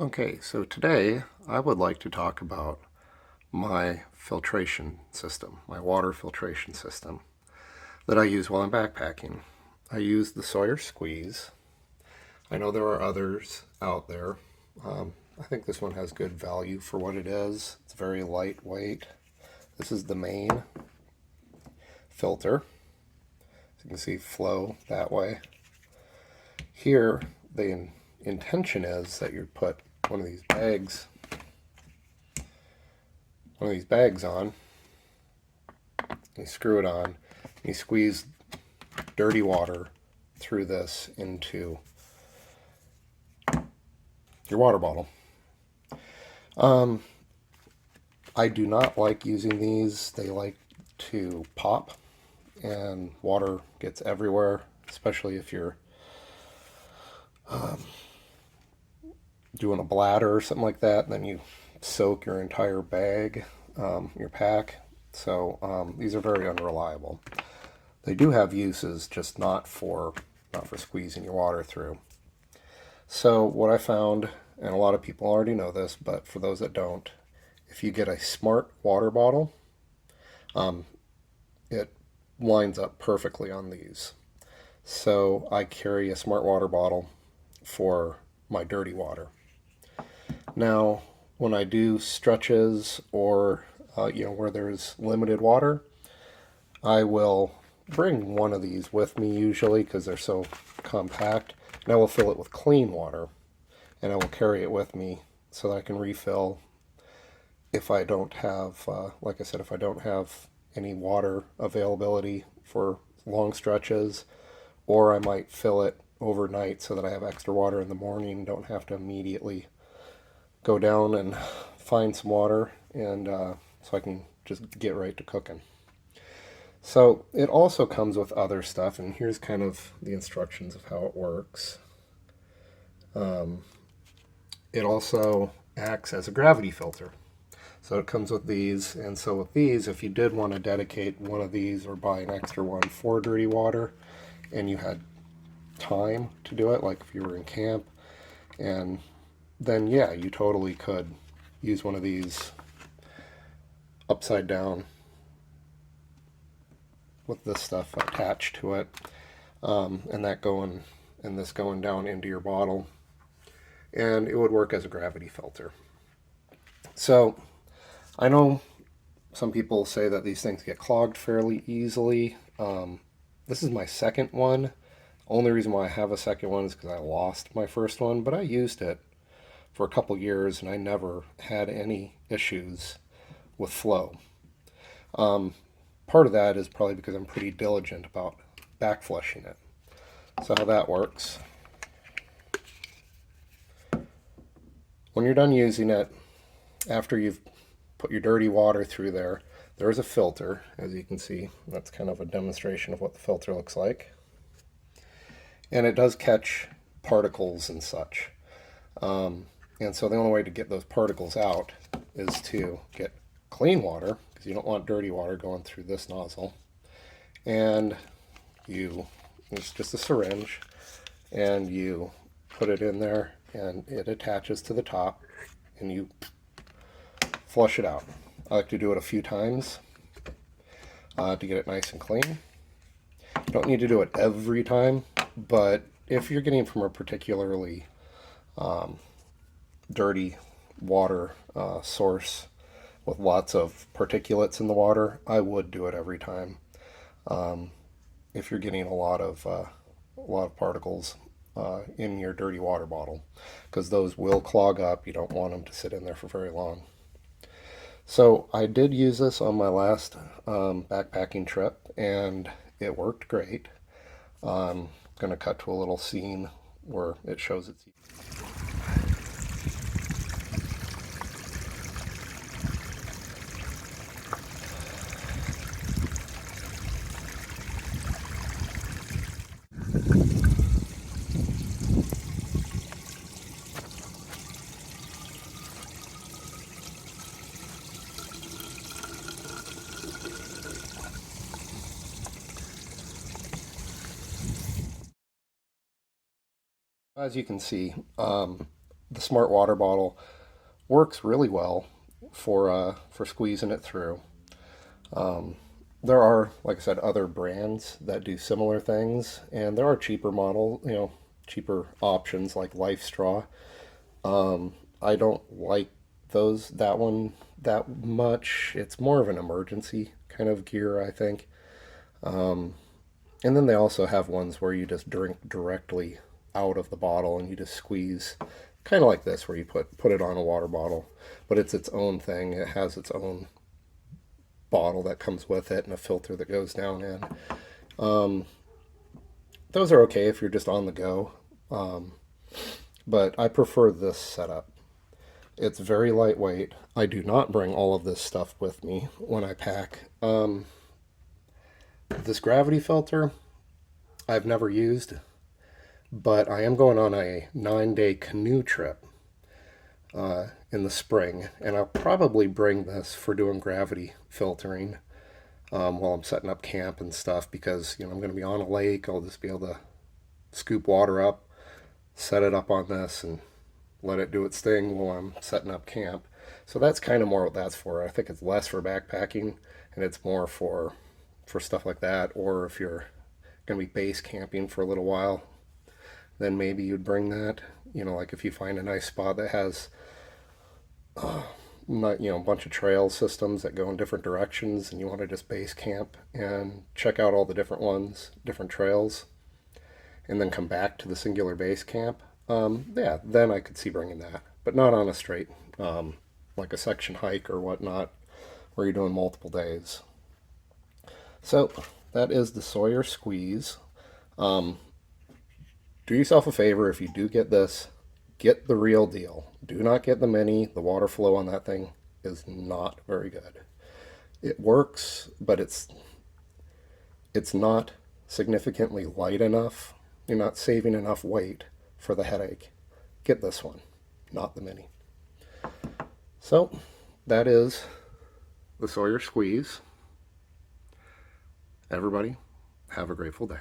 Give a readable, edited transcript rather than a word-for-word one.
Okay, so today I would like to talk about my filtration system, my water filtration system that I use while I'm backpacking. I use the Sawyer Squeeze. I know there are others out there. I think this one has good value for what it is. It's very lightweight. This is the main filter. As you can see, flow that way. Here, the intention is that you put one of these bags on, you screw it on, you squeeze dirty water through this into your water bottle. I do not like using these. They like to pop and water gets everywhere, especially if you're doing a bladder or something like that, and then you soak your entire bag, your pack. So these are very unreliable. They do have uses, just not for squeezing your water through. So what I found, and a lot of people already know this, but for those that don't, if you get a smart water bottle, it lines up perfectly on these. So I carry a smart water bottle for my dirty water. Now, when I do stretches or where there's limited water, I will bring one of these with me usually because they're so compact, and I will fill it with clean water, and I will carry it with me so that I can refill if I don't have, like I said, if I don't have any water availability for long stretches, or I might fill it overnight so that I have extra water in the morning, don't have to immediately go down and find some water, and so I can just get right to cooking. So it also comes with other stuff, and here's kind of the instructions of how it works. It also acts as a gravity filter. So it comes with these, and so with these, if you did want to dedicate one of these or buy an extra one for dirty water, and you had time to do it, like if you were in camp, and then yeah, you totally could use one of these upside down with this stuff attached to it, and this going down into your bottle, and it would work as a gravity filter. So I know some people say that these things get clogged fairly easily. This is my second one. Only reason why I have a second one is because I lost my first one, but I used it for a couple years and I never had any issues with flow. Part of that is probably because I'm pretty diligent about back flushing it. So how that works, when you're done using it, after you've put your dirty water through there, there is a filter, as you can see. That's kind of a demonstration of what the filter looks like. And it does catch particles and such. And so the only way to get those particles out is to get clean water, because you don't want dirty water going through this nozzle. And it's just a syringe, and you put it in there, and it attaches to the top, and you flush it out. I like to do it a few times to get it nice and clean. You don't need to do it every time, but if you're getting from a particularly dirty water source with lots of particulates in the water, I would do it every time. If you're getting a lot of particles in your dirty water bottle, because those will clog up. You don't want them to sit in there for very long. So I did use this on my last backpacking trip, and it worked great. I'm going to cut to a little scene where it shows its. As you can see, the smart water bottle works really well for squeezing it through. Um, there are, like I said, other brands that do similar things, and there are cheaper cheaper options like Life Straw. I don't like that one that much. It's more of an emergency kind of gear, I think. And then they also have ones where you just drink directly out of the bottle and you just squeeze, kind of like this, where you put it on a water bottle, but it's its own thing. It has its own bottle that comes with it and a filter that goes down in. Um, those are okay if you're just on the go, but I prefer this setup. It's very lightweight. I do not bring all of this stuff with me when I pack. This gravity filter I've never used, but I am going on a 9-day canoe trip in the spring, and I'll probably bring this for doing gravity filtering while I'm setting up camp and stuff, because I'm going to be on a lake. I'll just be able to scoop water up, set it up on this, and let it do its thing while I'm setting up camp. So that's kind of more what that's for. I think it's less for backpacking, and it's more for stuff like that. Or if you're going to be base camping for a little while, then maybe you'd bring that. Like if you find a nice spot that has not a bunch of trail systems that go in different directions, and you want to just base camp and check out all the different ones, different trails, and then come back to the singular base camp. Yeah, then I could see bringing that, but not on a straight, like a section hike or whatnot, where you're doing multiple days. So that is the Sawyer Squeeze. Um, do yourself a favor if you do get this, get the real deal. Do not get the mini. The water flow on that thing is not very good. It works, but it's not significantly light enough. You're not saving enough weight for the headache. Get this one, not the mini. So that is the Sawyer Squeeze. Everybody, have a grateful day.